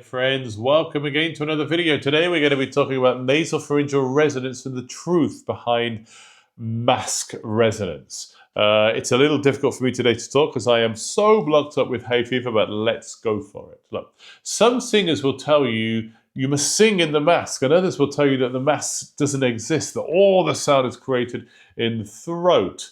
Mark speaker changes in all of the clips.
Speaker 1: Friends, welcome again to another video. Today we're going to be talking about nasopharyngeal resonance and the truth behind mask resonance. It's a little difficult for me today to talk because I am so blocked up with hay fever, but let's go for it. Look, some singers will tell you you must sing in the mask, and others will tell you that the mask doesn't exist, that all the sound is created in the throat.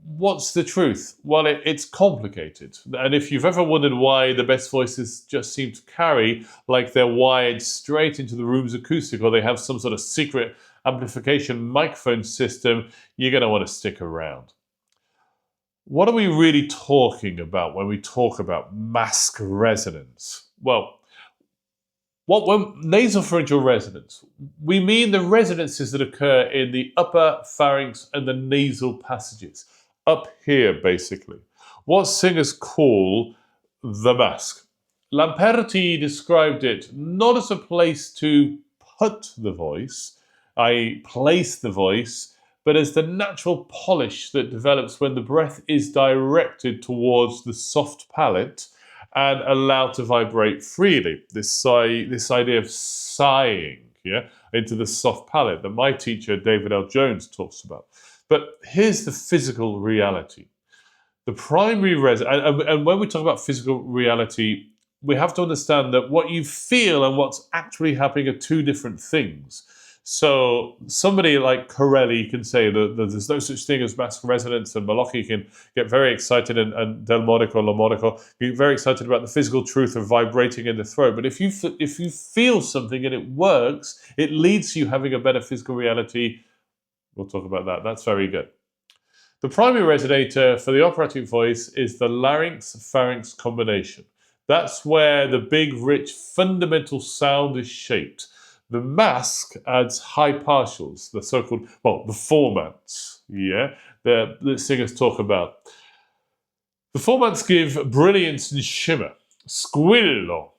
Speaker 1: What's the truth? Well, it's complicated. And if you've ever wondered why the best voices just seem to carry like they're wired straight into the room's acoustic, or they have some sort of secret amplification microphone system, you're going to want to stick around. What are we really talking about when we talk about mask resonance? Well, when nasopharyngeal resonance, we mean the resonances that occur in the upper pharynx and the nasal passages. Up here, basically. What singers call the mask. Lamperti described it not as a place to put the voice, i.e. place the voice, but as the natural polish that develops when the breath is directed towards the soft palate and allowed to vibrate freely. This idea of sighing, into the soft palate that my teacher, David L. Jones, talks about. But here's the physical reality. The primary and when we talk about physical reality, we have to understand that what you feel and what's actually happening are two different things. So somebody like Corelli can say that there's no such thing as mask resonance, and Malocchi can get very excited, and Delmonico, Lamonaco get very excited about the physical truth of vibrating in the throat. But if you feel something and it works, it leads to you having a better physical reality. We'll talk about that. That's very good. The primary resonator for the operatic voice is the larynx-pharynx combination. That's where the big, rich, fundamental sound is shaped. The mask adds high partials, the so-called, the formants, that singers talk about. The formants give brilliance and shimmer. Squillo,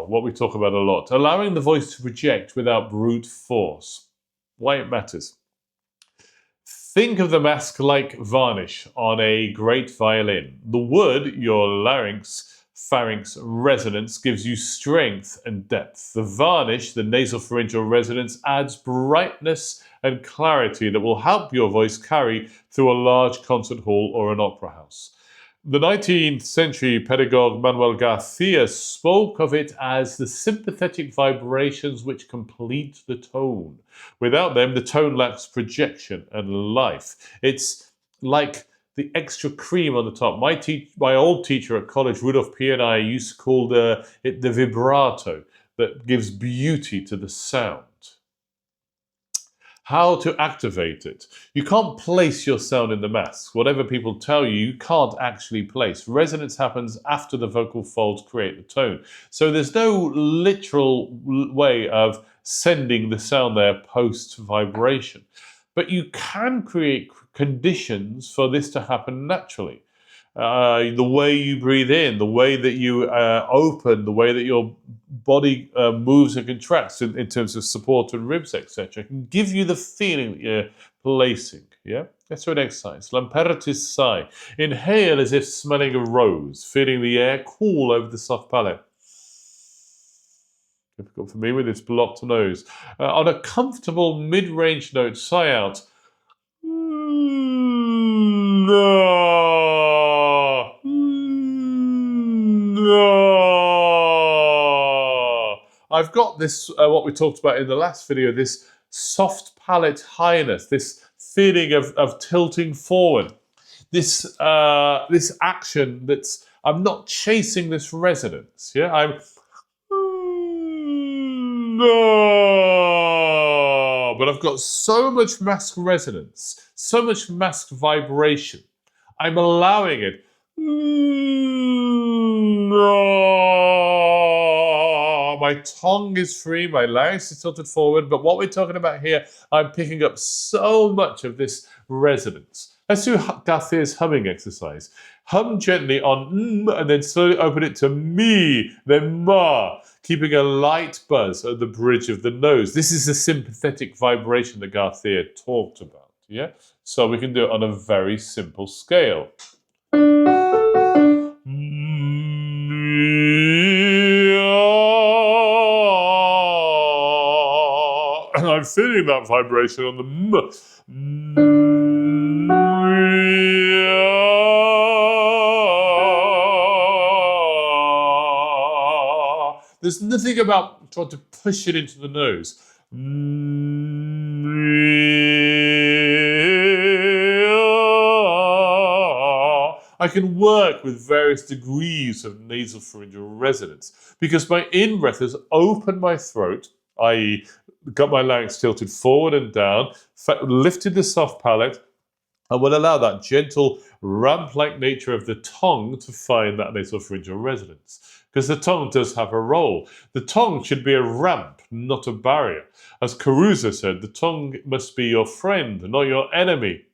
Speaker 1: what we talk about a lot, allowing the voice to project without brute force. Why it matters. Think of the mask like varnish on a great violin. The wood, your larynx-pharynx resonance, gives you strength and depth. The varnish, the nasopharyngeal resonance, adds brightness and clarity that will help your voice carry through a large concert hall or an opera house. The 19th century pedagogue Manuel Garcia spoke of it as the sympathetic vibrations which complete the tone. Without them, the tone lacks projection and life. It's like the extra cream on the top. My old teacher at college, Rudolf P. and I used to call it the vibrato that gives beauty to the sound. How to activate it. You can't place your sound in the mask. Whatever people tell you, you can't actually place. Resonance happens after the vocal folds create the tone. So there's no literal way of sending the sound there post-vibration. But you can create conditions for this to happen naturally. The way you breathe in, the way that you open, the way that your body moves and contracts in terms of support and ribs, etc., can give you the feeling that you're placing. Let's do an exercise. Lamperti's sigh. Inhale as if smelling a rose, feeling the air cool over the soft palate. Difficult for me with this blocked nose. On a comfortable mid-range note, sigh out. I've got this, what we talked about in the last video, this soft palate highness, this feeling of tilting forward, this action that's, I'm not chasing this resonance, but I've got so much mask resonance, so much mask vibration. I'm allowing it. My tongue is free, my larynx is tilted forward, but what we're talking about here, I'm picking up so much of this resonance. Let's do Garcia's humming exercise. Hum gently on and then slowly open it to me, then ma, keeping a light buzz at the bridge of the nose. This is the sympathetic vibration that Garcia talked about, So we can do it on a very simple scale. I'm feeling that vibration on the m. There's nothing about trying to push it into the nose. I can work with various degrees of nasopharyngeal resonance because my in-breath has opened my throat, i.e. got my larynx tilted forward and down, lifted the soft palate, and will allow that gentle ramp-like nature of the tongue to find that nasopharyngeal resonance. Because the tongue does have a role. The tongue should be a ramp, not a barrier. As Caruso said, the tongue must be your friend, not your enemy.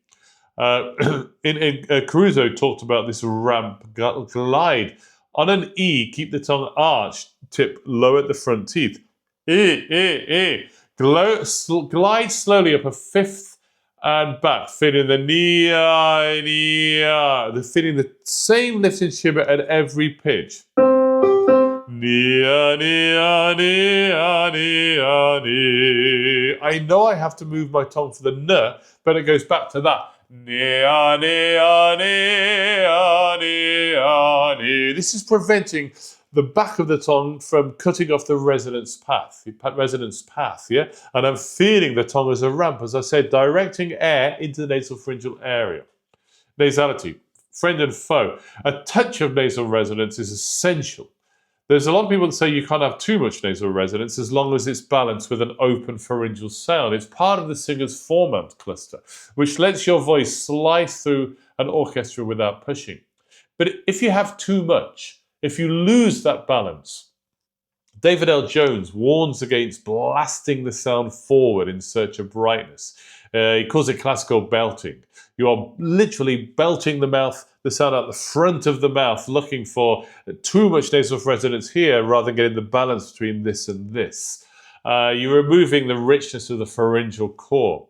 Speaker 1: Caruso talked about this ramp glide. On an E, keep the tongue arched, tip low at the front teeth. Glide slowly up a fifth and back, feeling the nia. They're feeling the same lift and shimmer at every pitch. Nia, nia, nia, nia, nia. I know I have to move my tongue for the n, but it goes back to that. Nia, nia, nia, nia, nia. This is preventing the back of the tongue from cutting off the resonance path, yeah? And I'm feeling the tongue as a ramp, as I said, directing air into the nasopharyngeal area. Nasality, friend and foe. A touch of nasal resonance is essential. There's a lot of people that say you can't have too much nasal resonance as long as it's balanced with an open pharyngeal sound. It's part of the singer's formant cluster, which lets your voice slice through an orchestra without pushing. But if you have too much, if you lose that balance, David L. Jones warns against blasting the sound forward in search of brightness. He calls it classical belting. You are literally belting the sound out the front of the mouth, looking for too much nasal resonance here rather than getting the balance between this and this. You're removing the richness of the pharyngeal core.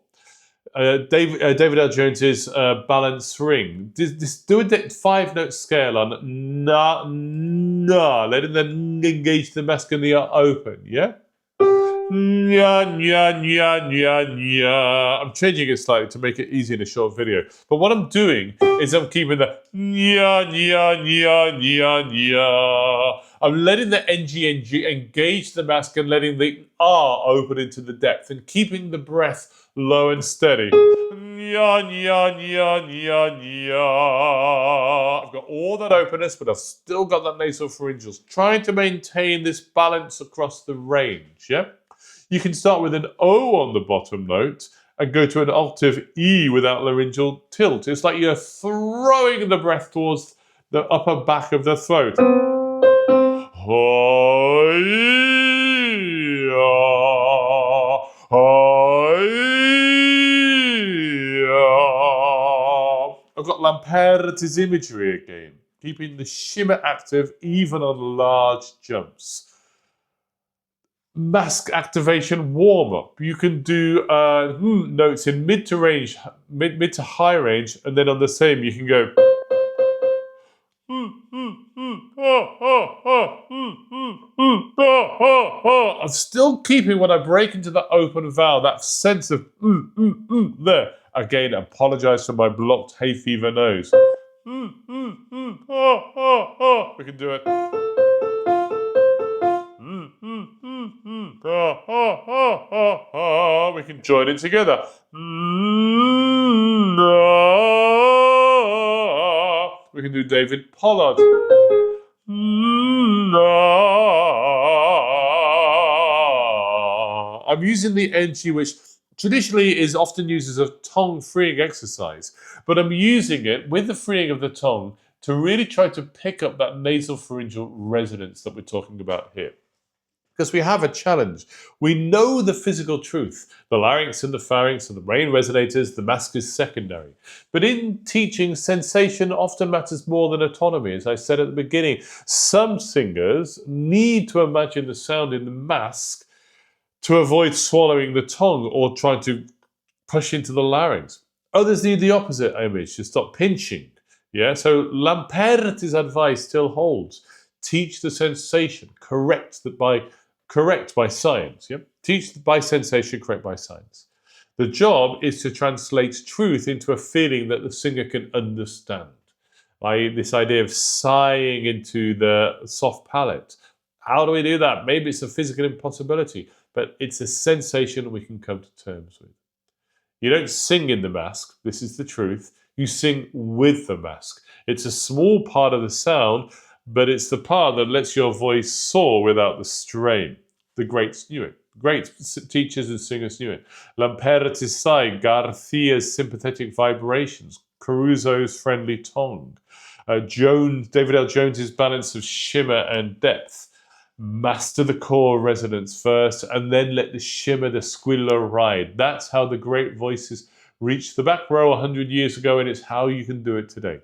Speaker 1: David L. Jones's balance ring. Do a 5-note scale on na, letting them engage the mask and the open, yeah? Nya, nya, nya, nya, nya. I'm changing it slightly to make it easy in a short video. But what I'm doing is I'm keeping the nya, nya, nya, nya, nya. I'm letting the NG engage the mask and letting the R open into the depth and keeping the breath low and steady. Nya, nya, nya, nya, nya. I've got all that openness, but I've still got that nasopharyngeals. Trying to maintain this balance across the range, yeah? You can start with an O on the bottom note and go to an octave E without laryngeal tilt. It's like you're throwing the breath towards the upper back of the throat. I've got Lamperti's imagery again, keeping the shimmer active even on large jumps. Mask activation warm-up. You can do notes in mid to high range, and then on the same you can go. I'm still keeping when I break into the open vowel, that sense of there. Again, apologize for my blocked hay fever nose. We can do it. We can join it together. We can do David Pollard. I'm using the NG, which traditionally is often used as a tongue freeing exercise, but I'm using it with the freeing of the tongue to really try to pick up that nasopharyngeal resonance that we're talking about here. Because we have a challenge. We know the physical truth. The larynx and the pharynx and the brain resonators, the mask is secondary. But in teaching, sensation often matters more than autonomy. As I said at the beginning, some singers need to imagine the sound in the mask to avoid swallowing the tongue or trying to push into the larynx. Others need the opposite image, to stop pinching. Yeah, so Lamperti's advice still holds. Teach the sensation, correct that by correct by science. Yep. Teach by sensation, correct by science. The job is to translate truth into a feeling that the singer can understand. This idea of sighing into the soft palate. How do we do that? Maybe it's a physical impossibility, but it's a sensation we can come to terms with. You don't sing in the mask. This is the truth. You sing with the mask. It's a small part of the sound, but it's the part that lets your voice soar without the strain. The greats knew it. Great teachers and singers knew it. Lamperti's sigh, Garcia's sympathetic vibrations, Caruso's friendly tongue, David L. Jones's balance of shimmer and depth. Master the core resonance first, and then let the shimmer, the squillo ride. That's how the great voices reached the back row 100 years ago, and it's how you can do it today.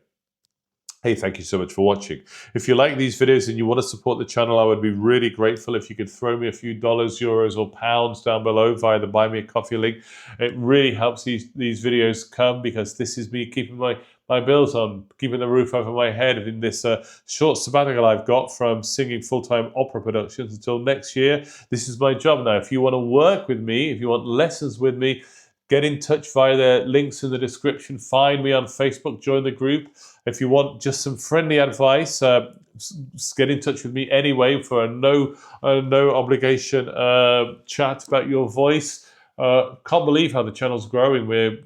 Speaker 1: Hey, thank you so much for watching. If you like these videos and you want to support the channel, I would be really grateful if you could throw me a few dollars, euros, or pounds down below via the Buy Me a Coffee link. It really helps these videos come, because this is me keeping my bills on, keeping the roof over my head in this short sabbatical I've got from singing full-time opera productions until next year. This is my job now. If you want to work with me, if you want lessons with me, get in touch via the links in the description. Find me on Facebook, join the group. If you want just some friendly advice, get in touch with me anyway for a no obligation chat about your voice. Can't believe how the channel's growing. We're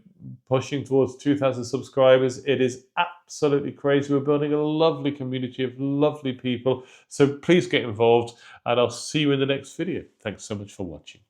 Speaker 1: pushing towards 2,000 subscribers. It is absolutely crazy. We're building a lovely community of lovely people. So please get involved, and I'll see you in the next video. Thanks so much for watching.